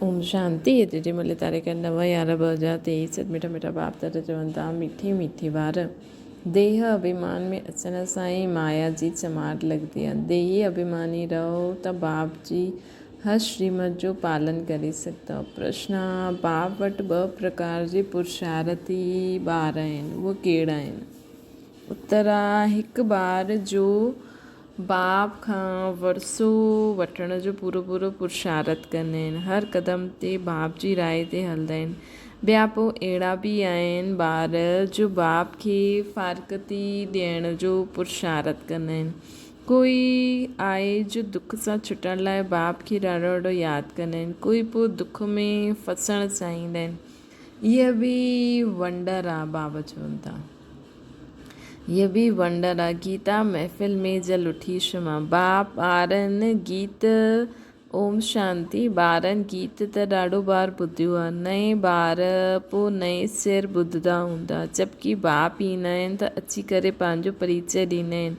ओम शांति। जेॾी महिल तारीख़ 9/11/2023 मिठा मिठा बाप दादा चवनि था, मीठी मीठी ॿार, देह अभिमान में अचण सां ई माया जी चमार लॻंदी आहे। देही अभिमानी रहो त बाप जी हर श्रीमत जो पालन करे सघंदव। प्रश्न आहे, बाप वटि 2 प्रकार जी पुरुषार्थी ॿार आहिनि, उहे कहिड़ा आहिनि? उत्तर आहे, हिकु ॿार जो बाप खां वरसो वठण जो पूरो पुरुषार्थ कंदा आहिनि, हर क़दम ते बाप जी राय ते हलंदा आहिनि। ॿिया पोइ अहिड़ा बि आहिनि ॿार जो बाप खे फारकती ॾियण जो पुरुषार्थ कंदा आहिनि। कोई आहे जो दुख सां छुटण लाइ बाप खे ॾाढो ॾाढो यादि कंदा आहिनि, कोई पोइ दुख में फसणु चाहींदा आहिनि। इहा बि वंडर आहे, बाबा चवनि था। ये भी वंडर आहे। गीता महफ़िल में जल उठी क्षमा। बाप ॿारनि गीत ओम शांति। ॿारनि गीत त ॾाढो बार ॿुधियो आहे। नए ॿार पोइ नए सिर ॿुधंदा हूंदा, जबकि बाप ईंदा आहिनि त अची करे पंहिंजो परिचय ॾींदा आहिनि।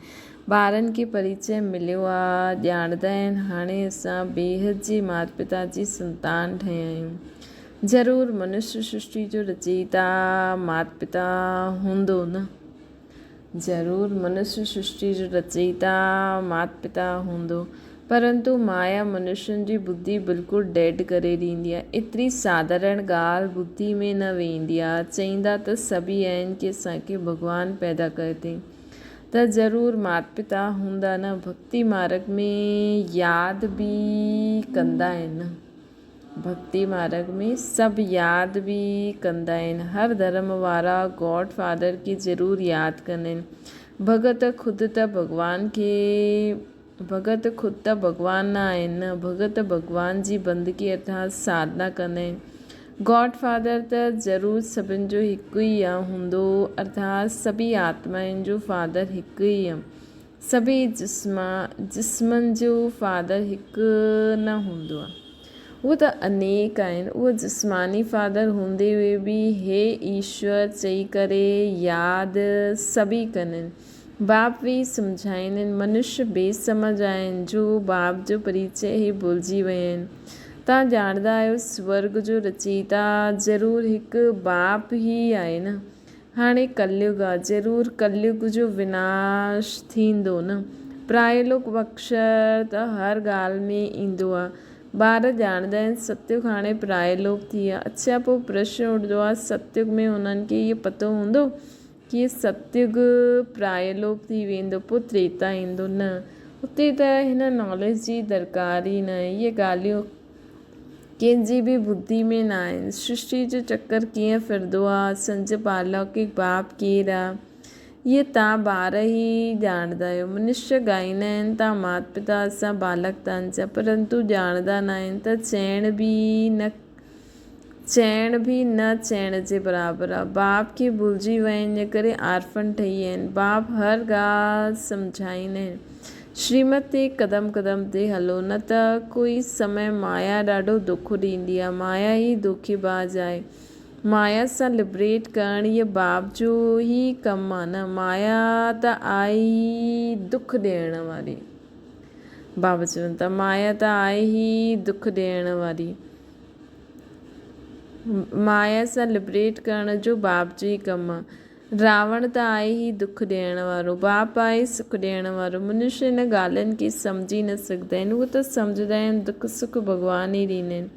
ॿारनि खे परिचय मिलियो आहे, ॼाणंदा आहिनि हाणे असां बेहद जे माता पिता जी संतान ठहिया आहियूं। ज़रूरु मनुष्य सृष्टि जो रचयिता माता पिता हूंदो न? ज़रूरु मनुष्य सृष्टि जो रचयिता माता पिता हूंदो, परंतु माया मनुष्यनि जी बुद्धि बिल्कुलु डेड करे ॾींदी आहे। एतिरी साधारण ॻाल्हि बुद्धि में न वेंदी आहे। चईंदा त सभई आहिनि कि असांखे भॻवानु पैदा कयो अथई, त ज़रूरु माता पिता हूंदा न? भक्ति मार्ग में यादि बि कंदा आहिनि। भक्ति मार्ग में सभु यादि बि कंदा आहिनि। हर धर्म वारा गॉड फादर खे ज़रूरु यादि कंदा आहिनि। भगत ख़ुदि त भॻवान न आहिनि न, भगत भॻवान जी बंदगी अर्थात साधना कंदा आहिनि। गॉड फादर त ज़रूरु सभिनि जो हिकु ई हूंदो, अर्थात सभी आत्माउनि जो फादर हिकु ई आहे। सभी जिस्मनि जो फादर हिकु न हूंदो आहे, उहे त अनेक आहिनि। उहे जिस्मानी फादर हूंदे हुए बि हे ईश्वर चई करे यादि सभी कंदा आहिनि। बाप बि सम्झाईंदा आहिनि। मनुष्य बेसमझ आहिनि जो बाप जो परिचय ई भुलिजी विया आहिनि। तव्हां ॼाणंदा आहियो स्वर्ग जो रचयिता ज़रूरु हिकु बाप ई आहे न? हाणे कलयुग आहे, ज़रूरु कलयुग जो विनाश थींदो न? प्रायलोक अक्षर त हर ॻाल्हि में ईंदो आहे। ॿार ॼाणंदा आहिनि सतयुग हाणे प्रायलोक थी आहे। अच्छा, पोइ प्रश्न उठंदो आहे, सतयुग में उन्हनि खे इहो पतो हूंदो कि सतयुग प्रायलोक थी वेंदो, पोइ त्रेता ईंदो? न, उते त हिन नॉलेज जी दरकार ई न आहे। इहे ॻाल्हियूं कंहिंजी बि बुद्धि में न आहिनि। सृष्टि जो चक्कर कीअं फिरंदो आहे, संज पालौकिक बाप केरु आहे, इहे तव्हां ॿार ई ॼाणंदा आहियो। मनुष्य ॻाईंदा आहिनि, तव्हां माता पिता असां बालक तव्हांजा, परंतु ॼाणंदा न आहिनि त चइण बि न चइण जे बराबरि आहे। बाप खे भुलिजी विया आहिनि, इन करे आर्फन ठही विया आहिनि। बाप हर ॻाल्हि सम्झाईंदा आहिनि। श्रीमत ते क़दम क़दम ते हलो, न त कोई समय माया ॾाढो दुख ॾींदी आहे। माया ई धोखेबाज़ आहे। माया सां लिबरेट करणु इहे बाप जो ई कमु आहे न? माया त आहे ई दुख ॾियण वारी। बाबा चवनि था, माया त आहे ई दुख ॾियण वारी। माया सां लिबरेट करण जो बाप जो ई कमु आहे। रावण त आहे ई दुख ॾियण वारो, बाप आहे सुख ॾियण वारो। मनुष्य इन ॻाल्हियुनि खे सम्झी न सघंदा आहिनि। उहे त सम्झंदा आहिनि दुख सुख भॻवान ई ॾींदा आहिनि।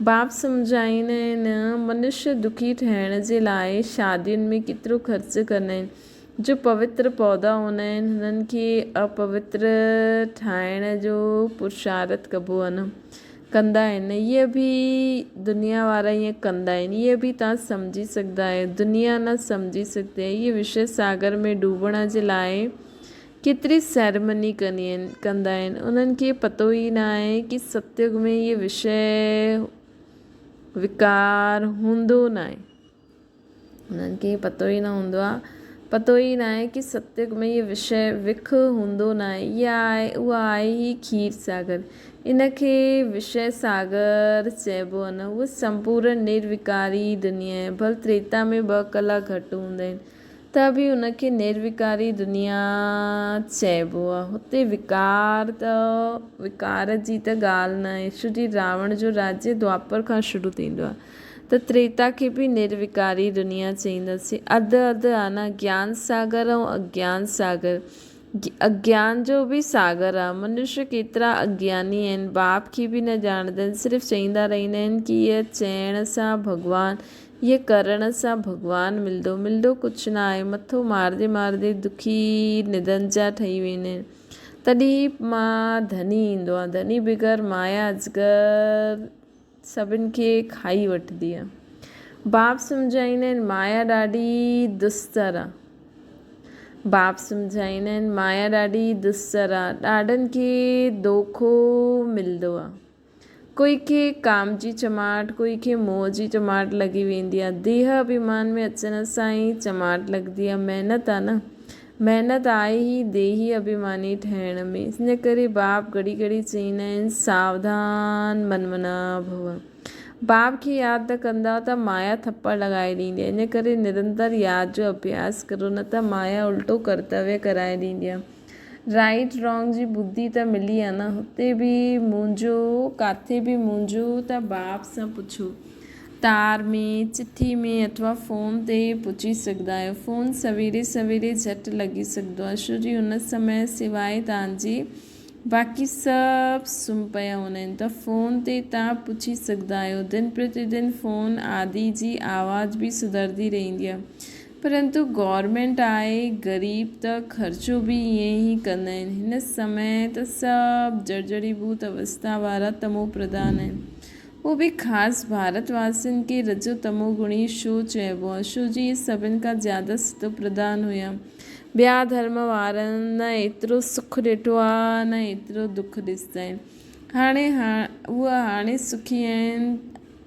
बाप सम्झाईंदा आहिनि, मनुष्य दुखी ठहिण जे लाइ शादियुनि में केतिरो ख़र्चु कंदा आहिनि। जो पवित्र पौधा हूंदा आहिनि, हुननि खे अपवित्र ठाहिण जो पुरुषार्थ कबो आहे न? कंदा आहिनि। इहे बि दुनिया वारा ईअं कंदा आहिनि। इहे बि तव्हां सम्झी सघंदा आहियो, दुनिया न सम्झी सघंदी आहे। इहे विषय सागर में डूबण जे लाइ केतिरी सेरेमनी कंदा आहिनि। उन्हनि खे पतो ई न आहे कि सतयुग में इहे विषय विकार हूंदो न आहे। उन्हनि खे पतो ई न हूंदो आहे, पतो ई न आहे कि सतयुग में इहे विषय विख हूंदो न आहे। उहा आहे ई खीर सागर। इन खे विषय सागर चइबो आहे न? उहा संपूर्ण निर्विकारी दुनिया आहे। भल त्रेता में 2 कलाक घटि हूंदा आहिनि, त बि उनखे निर्विकारी दुनिया चइबो आहे। हुते विकार जी त ॻाल्हि न आहे। छो जी रावण जो राज्य द्वापर खां शुरू थींदो आहे, त त्रेता खे बि निर्विकारी दुनिया चईंदासीं। अधु आहे न, ज्ञान सागर ऐं अज्ञान सागर। अज्ञान जो बि सागर आहे। मनुष्य केतिरा अज्ञानी आहिनि, बाप खे बि न ॼाणंदा आहिनि, सिर्फ़ु चईंदा रहंदा आहिनि की हीअ चइण सां भॻवानु, हीअ करण सां भॻवानु मिलंदो कुझु न आहे। मथो मारदे मारदे दुखी निधन जा ठही वेंदा आहिनि। तॾहिं मां धनी ईंदो आहे। धनी बिगर माया अजगर सभिनि खे खाई वठंदी आहे। बाप सम्झाईंदा आहिनि माया ॾाढी दुस्तर आहे। बाप सम्झाईंदा आहिनि माया ॾाढी दुस्तर आहे। ॾाढनि खे दोखो मिलंदो आहे। कोई खे काम जी चमाट, कोई खे मोह जी चमाट लॻी वेंदी आहे। देह अभिमान में अचण सां ई चमाट लॻंदी आहे। महिनत आहे न, महिनत आहे ई देही अभिमानी ठहिण में। इन करे बाप घड़ी घड़ी चईंदा आहिनि सावधान मनमना भव। बाप खे यादि न कंदा त माया थप्पड़ लॻाए ॾींदी आहे। इन करे निरंतर यादि जो अभ्यास करो, न त माया उल्टो कर्तव्य कराए ॾींदी आहे। राइट रॉन्ग जी बुद्धि त मिली आहे न। हुते बि मुंहिंजो, किथे बि मुंहिंजो त बाप सां पुछो। तार में, चिठी में अथवा फ़ोन ते पुछी सघंदा आहियो। फ़ोन सवेरे सवेरे झटि लॻी सघंदो आहे, छो जी हुन समय सवाइ तव्हांजी बाक़ी सभु सुम्ही पिया हूंदा आहिनि, त फ़ोन ते तव्हां पुछी सघंदा आहियो। दिन प्रतिदिन फ़ोन आदि जी आवाज़ बि सुधरदी रहंदी आहे। परंतु गवर्नमेंट आहे, ग़रीब त ख़र्चो बि ईअं ई कंदा आहिनि। हिन समय त सभु जर्जरीभूत अवस्था वारा तमो प्रधान आहिनि। उहो बि ख़ासि भारतवासियुनि खे रजो तमो गुणी छो चइबो आहे? छो जी इहे सभिनि खां ज़्यादा सतो प्रधान हुया। ॿिया धर्म वारनि न एतिरो सुखु ॾिठो आहे, न एतिरो दुखु ॾिसंदा आहिनि। हाणे सुखी आहिनि,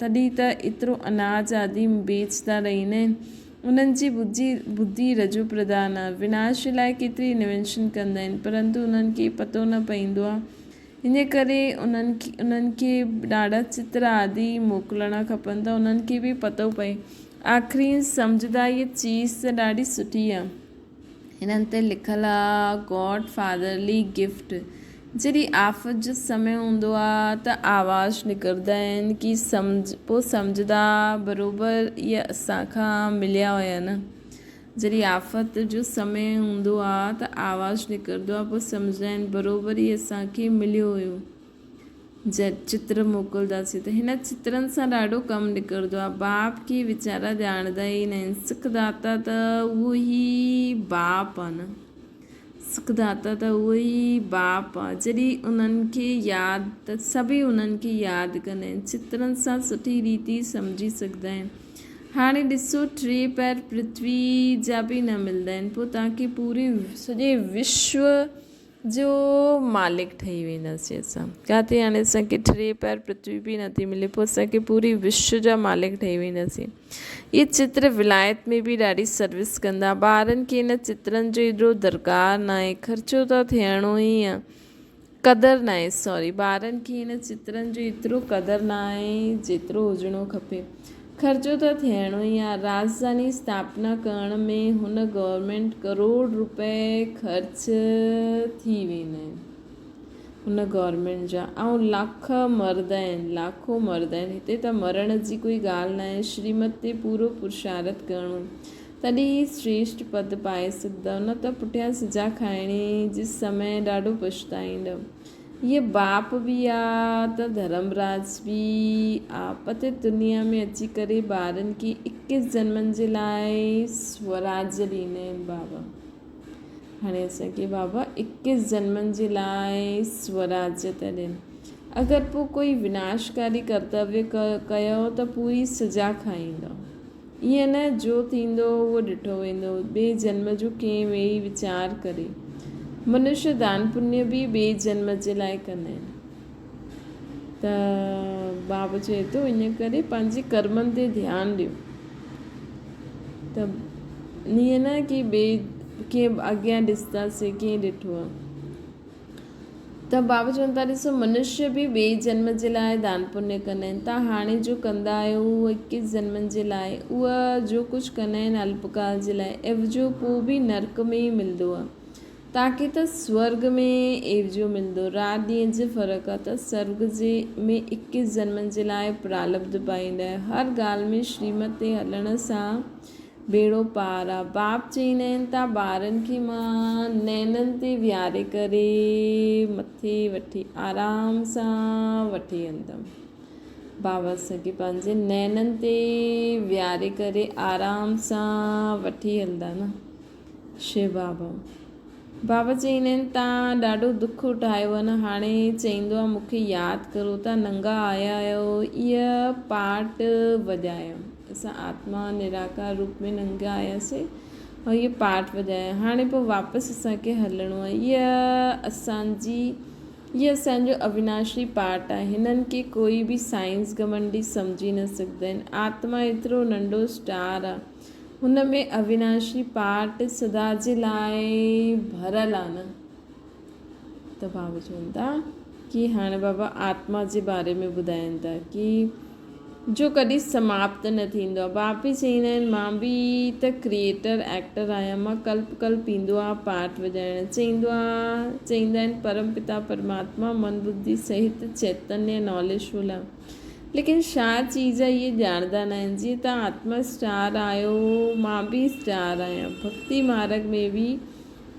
तॾहिं त एतिरो अनाज आदि बेचता रहंदा आहिनि। उन्हनि जी बुद्धि रजो प्रधान आहे। विनाश लाइ केतिरी इन्वेंशन कंदा आहिनि, परंतु उन्हनि खे पतो न पवंदो आहे। इन करे उन्हनि खे ॾाढा चित्र आदि मोकिलणा खपनि, त उन्हनि खे बि पतो पए। आख़िरी सम्झदा इहा चीज़ त ॾाढी सुठी आहे। हिननि ते लिखियलु आहे गॉड फादरली गिफ्ट। जॾहिं आफ़त जो समय हूंदो आहे त आवाज़ निकिरंदा आहिनि की पोइ सम्झदा बराबरि इहे असांखां मिलिया हुया न। जॾहिं आफ़त जो समय हूंदो आहे त आवाज़ निकिरंदो आहे, पोइ सम्झंदा आहिनि बराबरि इहे असांखे मिलियो हुयो। चित्र मोकिलंदासीं त हिन चित्रनि सां ॾाढो कमु निकिरंदो आहे। बाप खे वीचारा ॼाणंदा ई न आहिनि। सुखदाता त उहो ई बाप आहे न। सुखदाता त उहो ई बाप आहे। जॾहिं उन्हनि खे यादि, त सभई उन्हनि खे यादि कंदा आहिनि। चित्रनि सां सुठी रीति सम्झी सघंदा आहिनि। हाणे ॾिसो, 3 पैर पृथ्वी जा बि न मिलंदा आहिनि, पोइ तव्हांखे पूरे सॼे विश्व जो मालिक ठही वेंदासीं असां। किथे हाणे असांखे 3 पैर पृथ्वी बि नथी मिले, पोइ असांखे पूरी विश्व जा मालिक ठही वेंदासीं। इहे चित्र विलायत में बि ॾाढी सर्विस कंदा। ॿारनि खे इन चित्रनि जो एॾो दरकारु न आहे, ख़र्चो त थियणो ई आहे, क़दुरु न आहे। ॿारनि खे इन चित्रनि जो एतिरो क़दुरु न आहे जेतिरो हुजिणो खपे। ख़र्चो त थियणो ई आहे। राजधानी स्थापना करण में हुन गवर्नमेंट करोड़ रुपए ख़र्च थी वेंदा आहिनि हुन गवर्नमेंट जा। ऐं लाखों मर्द आहिनि। हिते त मरण जी कोई ॻाल्हि न आहे। श्रीमत ते पूरो पुरुषार्थ करिणो, तॾहिं श्रेष्ठ पद पाए सघंदव, न त पुठियां सजा खाइणे जे समय ॾाढो पछताईंदव। इहे बाप बि आहे त धर्मराज बि आहे। पतित दुनिया में अची करे ॿारनि खे 21 जन्मनि जे लाइ स्वराज्य ॾींदा आहिनि बाबा। हाणे असांखे बाबा 21 जन्मनि जे लाइ स्वराज्य था ॾियनि। अगरि पोइ कोई विनाशकारी कर्तव्य कयो त पूरी सजा खाईंदो। ईअं न जो थींदो उहो ॾिठो वेंदो। ॿिए जन्म जो कंहिं वेही वीचार करे। मनुष्य दान पुण्य बि ॿिए जन्म जे लाइ कंदा आहिनि। त बाबा चए थो इन करे पंहिंजे कर्मनि ते ध्यानु ॾियो। त ईअं न की ॿिए कीअं अॻियां ॾिसंदासीं कीअं ॾिठो आहे। त बाबा चवनि था ॾिसो मनुष्य बि ॿिए जन्म जे लाइ दान पुण्य कंदा आहिनि। तव्हां हाणे जो कंदा आहियो उहो 21 जन्मनि जे लाइ, उहा जो कुझु कंदा आहिनि अल्पकाल जे लाइ, एवजो पोइ बि नर्क में ई मिलंदो आहे। तव्हांखे त स्वर्ग में एवजो मिलंदो, राति ॾींहं जो फ़र्क़ु आहे। त स्वर्ग जे में 21 जन्मनि जे लाइ प्रारब्ध पाईंदा आहियो। हर ॻाल्हि में श्रीमत ते हलण सां बेड़ो पार आहे। बाप चईंदा आहिनि त ॿारनि खे मां नैननि ते विहारे करे मथे वठी आराम सां वठी हलंदमि। बाबा असांखे पंहिंजे नैननि ते विहारे करे आराम सां वठी हलंदा न शिव बाबा। बाबा चईंदा आहिनि तव्हां ॾाढो दुख उठायो आहे न, हाणे चईंदो आहे मूंखे यादि करो, तव्हां नंगा आया आहियो, इहा पाट वॼायो। असां आत्मा निराकार रूप में नंगा आयासीं ऐं इहे पाट वॼाया। हाणे पोइ वापसि असांखे हलणो आहे। इहा असांजो अविनाशी पाट आहे। हिननि खे कोई बि साइंस घमंडी सम्झी न सघंदा आहिनि। आत्मा एतिरो नंढो स्टार आहे, हुन में अविनाशी पाट सदा जे लाइ भरियलु आहे न। त बाबा चवनि था कि हाणे बाबा आत्मा जे बारे में ॿुधाइनि था कि जो कॾहिं समाप्त न थींदो आहे। बाप बि चईंदा आहिनि मां बि त क्रिएटर एक्टर आहियां, मां कल्प ईंदो आहे पाठ वॼाइणु। चईंदा आहिनि परम पिता परमात्मा मन बुद्धि सहित चैतन्य नॉलेजफुल आहे, लेकिन छा चीज़ आहे इहे ॼाणंदा न आहिनि। जीअं तव्हां आत्मा स्टार आहियो, मां बि स्टार आहियां। भक्ति मार्ग में बि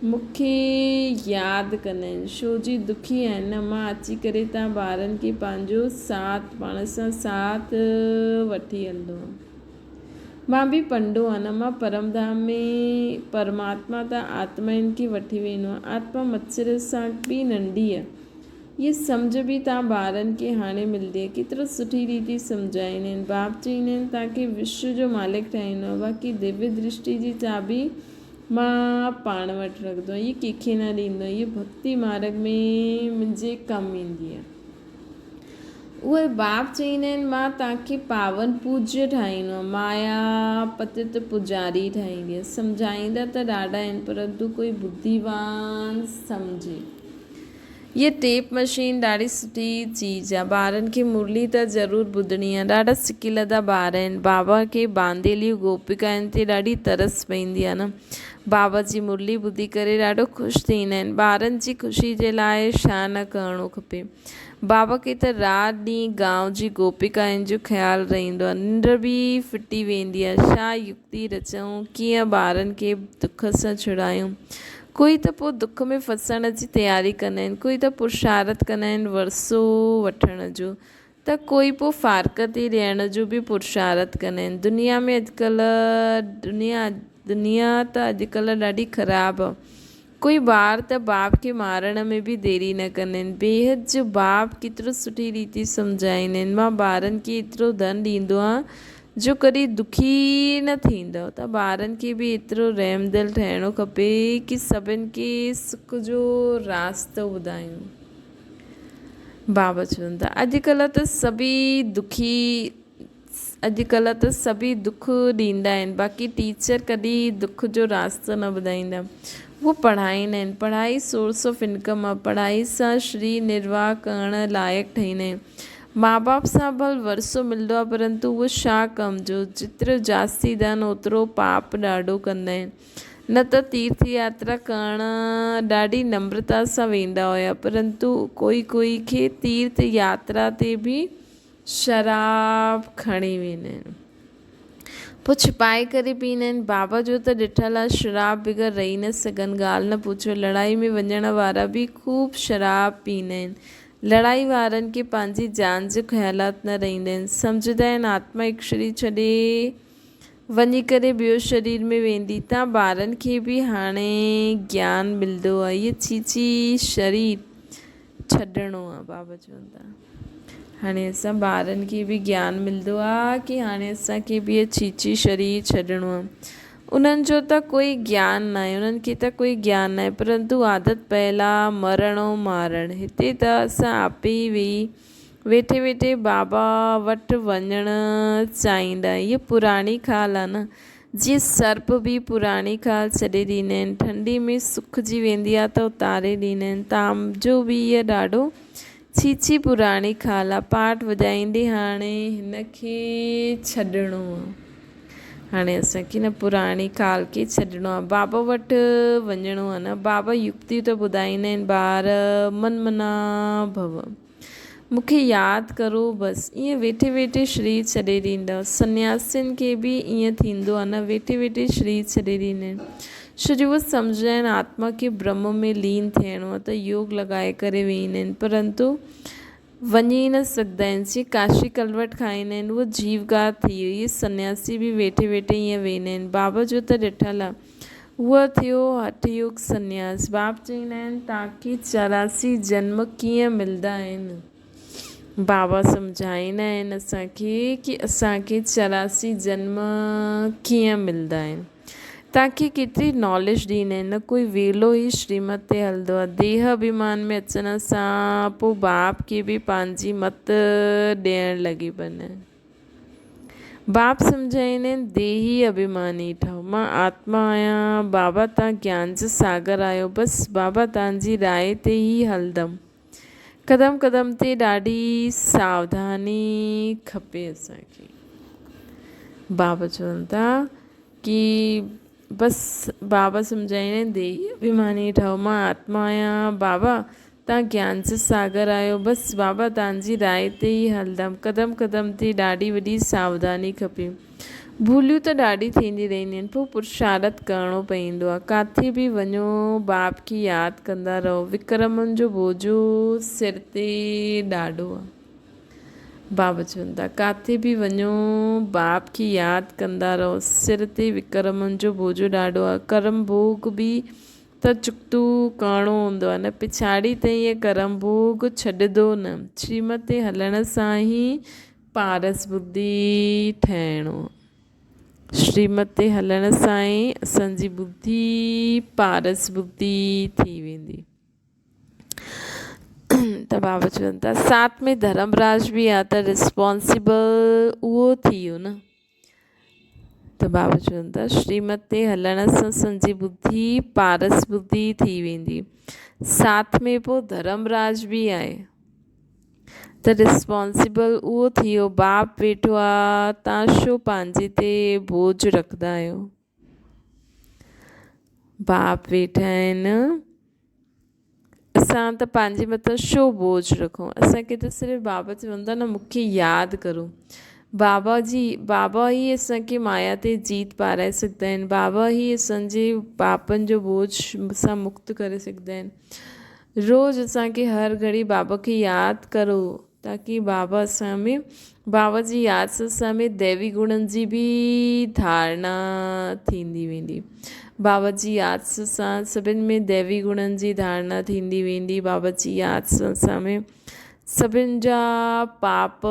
मूंखे यादि कंदा आहिनि, छो जी दुखी आहिनि न। मां अची करे तव्हां ॿारनि खे पंहिंजो साथ पाण सां साथ वठी हलंदो आहे। मां बि पंडो आहे न, मां परमधाम में परमात्मा त आत्माउनि खे वठी वेंदो आहे। आत्मा मच्छर सां बि नंढी आहे। ये सम्झ बि तव्हां ॿारनि खे हाणे मिलंदी आहे, केतिरो सुठी रीति सम्झाईंदा आहिनि। बाप चईंदा आहिनि तव्हांखे विश्व जो मालिक ठाहींदो आहे, बाक़ी दिव्य दृष्टि जी चाबी मां पाण वटि रखंदो आहियां। इहे कंहिंखे न ॾींदो आहे, इहे भक्ति मार्ग में मुंहिंजे कमु ईंदी आहे। उहे बाप चईंदा आहिनि मां तव्हांखे पावन पूज्य ठाहींदो आहे, माया पतित पुजारी ठाहींदी आहे। सम्झाईंदा त ॾाढा आहिनि, परंतु कोई बुद्धिवान सम्झे। ये टेप मशीन ॾाढी सुठी चीज़ आहे। ॿारनि खे मुरली त ज़रूरु ॿुधणी आहे। ॾाढा सिकिलदा ॿार आहिनि। बाबा खे बांधेलियूं गोपिकाउनि ते ॾाढी तरस पईंदी आहे न। बाबा जी मुरली ॿुधी करे ॾाढो ख़ुशि थींदा आहिनि। ॿारनि जी ख़ुशी जे लाइ छा न करिणो खपे। बाबा खे त राति ॾींहुं गांव जी गोपिकाउनि जो ख़्यालु रहंदो आहे। निंड बि फिटी वेंदी आहे। छा युक्ति रचूं, कीअं ॿारनि खे दुख सां छुड़ायूं। कोई त पोइ दुख में फसण जी तयारी कंदा आहिनि, कोई त पुरुषार्थ कंदा आहिनि वरसो वठण जो, त कोई पोइ फारक ते ॾियण जो बि पुरुषार्थ कंदा आहिनि। दुनिया त अॼुकल्ह ॾाढी ख़राबु आहे। कोई ॿार त बाप खे मारण में बि देरी न कंदा आहिनि। बेहद जो बाप केतिरो सुठी रीति सम्झाईंदा आहिनि। मां ॿारनि खे एतिरो धन ॾींदो आहे जो कॾहिं दुखी न थींदव। त ॿारनि खे बि एतिरो रहमदिल ठहिणो खपे कि सभिनि खे सुख जो रास्तो ॿुधायूं। बाबा चवनि था अॼुकल्ह त सभी दुख ॾींदा आहिनि, बाक़ी टीचर कॾहिं दुख जो रास्तो न ॿुधाईंदा। उहो पढ़ाईंदा आहिनि। पढ़ाई सोर्स ऑफ इनकम आहे। पढ़ाई सां शरीर निर्वाह करण लाइक़ु ठाहींदा आहिनि। माउ बाप सां भल वरसो मिलंदो आहे, परंतु उहो छा कम जो। जेतिरो जास्ती धन ओतिरो पाप ॾाढो कंदा आहिनि। न त तीर्थ यात्रा करणु ॾाढी नम्रता सां वेंदा हुया, परंतु कोई खे तीर्थ यात्रा ते बि शराब खणी वेंदा आहिनि, पोइ छिपाए करे पीअंदा आहिनि। बाबा जो त ॾिठल आहे शराब बग़ैर रही न सघनि। ॻाल्हि न पुछो। लड़ाई में वञण वारा बि ख़ूब शराब पीअंदा आहिनि। लड़ाई वारनि खे पंहिंजी जान जो ख़्यालात न रहंदा आहिनि। सम्झंदा आहिनि आत्मा हिकु शरीर छॾे वञी करे ॿियो शरीर में वेंदी। तव्हां ॿारनि खे बि हाणे ज्ञान मिलंदो आहे। इहे छीची शरीर छॾिणो आहे। बाबा चवनि था हाणे असां ॿारनि खे बि ज्ञान मिलंदो आहे कि हाणे असांखे बि इहे छीची शरीर छॾिणो आहे। उन्हनि जो त कोई ज्ञान न आहे, उन्हनि खे त कोई ज्ञान न आहे, परंतु आदत पयल आहे मरणो मारणु। हिते त असां आपे ई वेठे बाबा वटि वञणु चाहींदा। इहा पुराणी ख़ाल आहे न। जीअं सर्प बि पुराणी खाल छॾे ॾींदा आहिनि, ठंडी में सुखिजी वेंदी आहे त उतारे ॾींदा आहिनि, ताम जो बि इहा ॾाढो छीछी पुराणी खाल आहे। पाठ वॼाईंदे हाणे हिनखे छॾिणो आहे, हाणे असांखे न पुराणी खाल खे छॾिणो आहे, बाबा वटि वञिणो आहे न। बाबा युक्ति त ॿुधाईंदा आहिनि, ॿार मन मना भव, मूंखे यादि करो बसि। ईअं वेठे वेठे शरीर छॾे ॾींदव। सन्यासियुनि खे बि ईअं थींदो आहे न, वेठे वेठे शरीर छॾे ॾींदा आहिनि। छोजो उहे सम्झंदा आहिनि आत्मा खे ब्रह्म में लीन थियणो आहे, त योग लॻाए करे वेहींदा आहिनि, परंतु वञी न सघंदा आहिनि। जीअं काशी कलवट खाईंदा आहिनि, उहो जीवगात थी वई। इहे सन्यासी बि वेठे वेठे ईअं वेहींदा आहिनि। बाबा जो त ॾिठल आहे, उहो थियो हठयोग सन्यास। बाबा चवंदा आहिनि तव्हांखे 84 जन्म कीअं मिलंदा आहिनि। बाबा सम्झाईंदा आहिनि असांखे कि असांखे 84 जन्म कीअं मिलंदा आहिनि। तव्हांखे केतिरी नॉलेज ॾींदा आहिनि, न कोई वेलो ई श्रीमत ते हलंदो आहे। देह अभिमान में अचण सां पोइ बाप खे बि पंहिंजी मत ॾियणु लॻी पवंदा आहिनि। बाप सम्झाईंदा आहिनि देही अभिमानी ठहो, मां आत्मा आहियां। बाबा तव्हां ज्ञान जो सागर आहियो, बसि बाबा तव्हांजी राय ते ई हलंदमि। क़दम क़दम ते ॾाढी सावधानी खपे असांखे। बाबा चवनि था कि बसि बाबा सम्झाईंदा आहिनि देही अभिमानी ठहो, मां आत्मा आहियां। बाबा तव्हां ज्ञान जो सागर आहियो, बसि बाबा तव्हांजी राय ते ई हलंदमि। क़दम क़दम ते ॾाढी वॾी सावधानी खपे। भूलियूं त ॾाढी थींदी रहंदियूं आहिनि, पोइ पुरुषार्थ करिणो पवंदो आहे। किथे बि वञो बाप खे यादि कंदा रहो। विक्रमनि जो बोझो सिर ते ॾाढो आहे। बाबा चवनि था किथे बि वञो बाप खे यादि कंदा रहो, सिर ते विक्रमनि जो बोझो ॾाढो आहे। कर्म भोग बि त चुकतो करिणो हूंदो आहे न, पिछाड़ी त ईअं कर्म भोग छॾंदो न। श्रीमत ते हलण सां ई पारस बुद्धि ठहिणो। श्रीमत ते हलण सां ई असांजी बुद्धि पारस बुद्धि थी वेंदी। त बाबा चवनि था साथ में धर्मराज बि आहे, त रिस्पॉन्सिबल उहो थी वियो न। त बाबा चवनि था श्रीमत ते हलण सां असांजी बुद्धि पारस बुद्धि थी वेंदी। साथ में पोइ धर्मराज बि आहे, त रिस्पॉन्सिबल उहो थी वियो। बाप वेठो आहे, तव्हां छो पंहिंजे ते बोझ रखंदा आहियो। बाप वेठा आहिनि, असां त पंहिंजे मथां छो बोझ रखूं। असांखे त सिर्फ़ु बाबा चवनि था न मूंखे यादि करो। बाबा ई असांखे माया ते जीत पाराए सघंदा आहिनि। बाबा ई असांजे पापनि जो बोझ सां मुक्त करे सघंदा आहिनि। रोज़ु असांखे हर घड़ी बाबा खे यादि करो, ताकी बाबा असां में बाबा जी यादि सां असां में दैवी गुणनि जी बि धारणा थींदी वेंदी। बाबा जी यादि सां सभिनि में दैवी गुणनि जी धारणा थींदी वेंदी। बाबा जी यादि सां असां में सभिनि जा पाप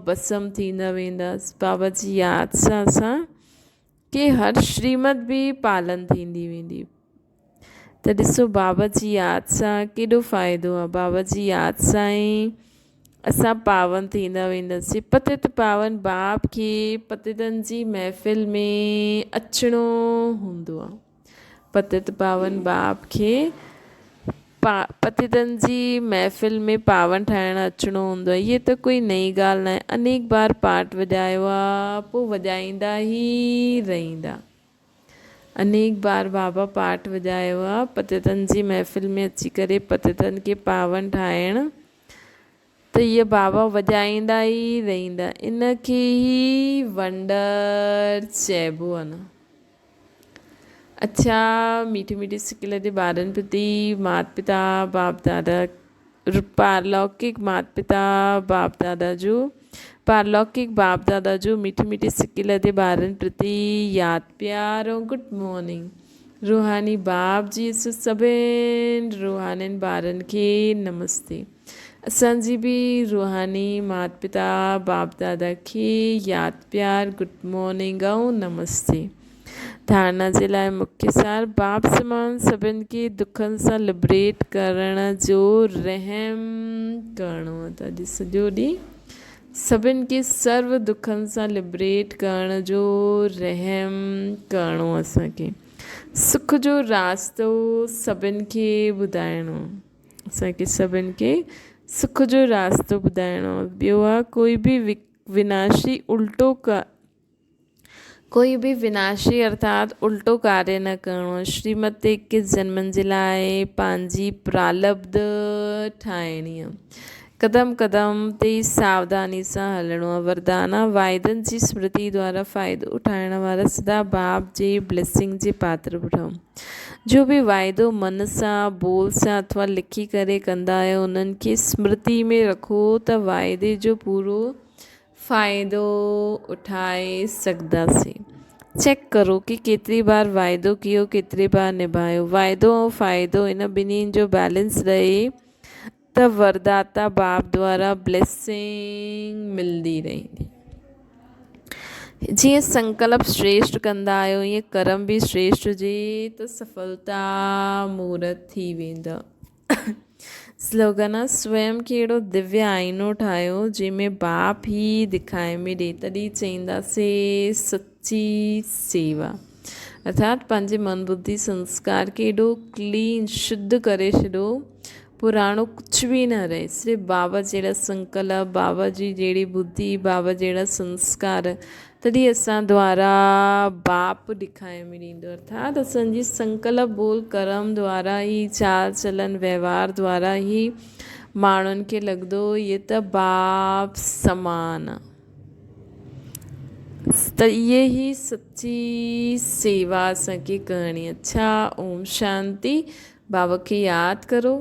भस्म थींदा वेंदा। बाबा जी यादि सां असां के हर श्रीमत बि पालन थींदी वेंदी। त ॾिसो बाबा जी यादि सां केॾो फ़ाइदो आहे। बाबा जी यादि सां ई असां पावन थींदा वेंदासीं। पतित पावन बाप खे पतितनि जी महफ़िल में अचिणो हूंदो आहे। पतित पावन बाप खे पतितनि जी महफ़िल में पावन ठाहिणु अचिणो हूंदो आहे। इहे त कोई नई ॻाल्हि न आहे। अनेक बार पाठ वॼायो आहे, पोइ वॼाईंदा ई रहंदा। अनेक बार बाबा पाठ वॼायो आहे, पतितनि जी महफ़िल में अची करे पतितनि खे पावन ठाहिणु, त इहे बाबा वॼाईंदा ई रहंदा। इन खे ई वंडर चइबो आहे न। अच्छा, मीठी मीठी सिकिल जे ॿारनि प्रति माता पिता बाप दादा, पारलौकिक माता पिता बाप दादा जो पारलौकिक बाप दादा जो मीठी मीठी सिकिल जे ॿारनि प्रति यादि प्यार ऐं गुड मॉर्निंग। रूहानी बाप जी सभिनि रूहानियुनि ॿारनि खे नमस्ते। असांजी बि रूहानी माता पिता बाप दादा खे यादि प्यार गुड मॉर्निंग ऐं नमस्ते। धारणा जे लाइ मुख्य सार बाप समान सभिनि खे दुखनि सां लिबरेट करण जो रहम करिणो आहे। त अॼु सॼो ॾींहुं सभिनि खे सर्व दुखनि सां लिबरेट करण जो रहम करिणो असांखे। सुख जो रास्तो सभिनि खे ॿुधाइणो, असांखे सभिनि खे सुख जो रास्तो ॿुधाइणो। ॿियो आहे कोई बि विनाशी अर्थात उल्टो कार्य न करिणो। श्रीमत ते 21 जन्मनि जे लाइ पंहिंजी प्रालब्ध ठाहिणी आहे। कदम कदम ते सावधानी सां हलणो आहे। वरदाना वाइदनि जी स्मृति द्वारा फ़ाइदो उठाइण वारा सदा बाप जे ब्लेसिंग जे पात्र ठहो। जो बि वाइदो मन सां बोल सां अथवा लिखी करे कंदा आहियो उन्हनि खे स्मृति में रखो त वाइदे जो पूरो फ़ाइदो उठाए सघंदासीं। चेक करो कि केतिरी बार वाइदो कयो, केतिरी बार निभायो। वाइदो ऐं फ़ाइदो इन ॿिन्हिनि जो बैलेंस रहे त वरदाता बाप द्वारा ब्लेसिंग मिलंदी रहंदी। जीअं संकल्प श्रेष्ठ कंदा आहियो ईअं कर्म बि श्रेष्ठ हुजे त सफलता मूर्त थी वेंदा। स्लोगन आहे स्वयं खे अहिड़ो दिव्य आईनो ठाहियो जंहिंमें बाप ई दिखाए में ॾिए, तॾहिं चईंदासीं सची सेवा। अर्थात पंहिंजे मन बुद्धि संस्कार खे एॾो क्लीन शुद्ध करे छॾो, पुराणो कुझु बि न रहे, सिर्फ़ु बाबा जहिड़ा संकल्प, बाबा जी जहिड़ी बुद्धि, बाबा जहिड़ा संस्कार, तॾहिं असां द्वारा बाप ॾेखारे में ॾींदो। अर्थात असांजी संकल्प बोल कर्म द्वारा ई, चाल चलन व्यवहार द्वारा ई माण्हुनि खे लॻंदो इहे त बाप समान आहे। त इहे ई सची सेवा असांखे करणी। अच्छा, ओम शांति। बाबा खे यादि करो।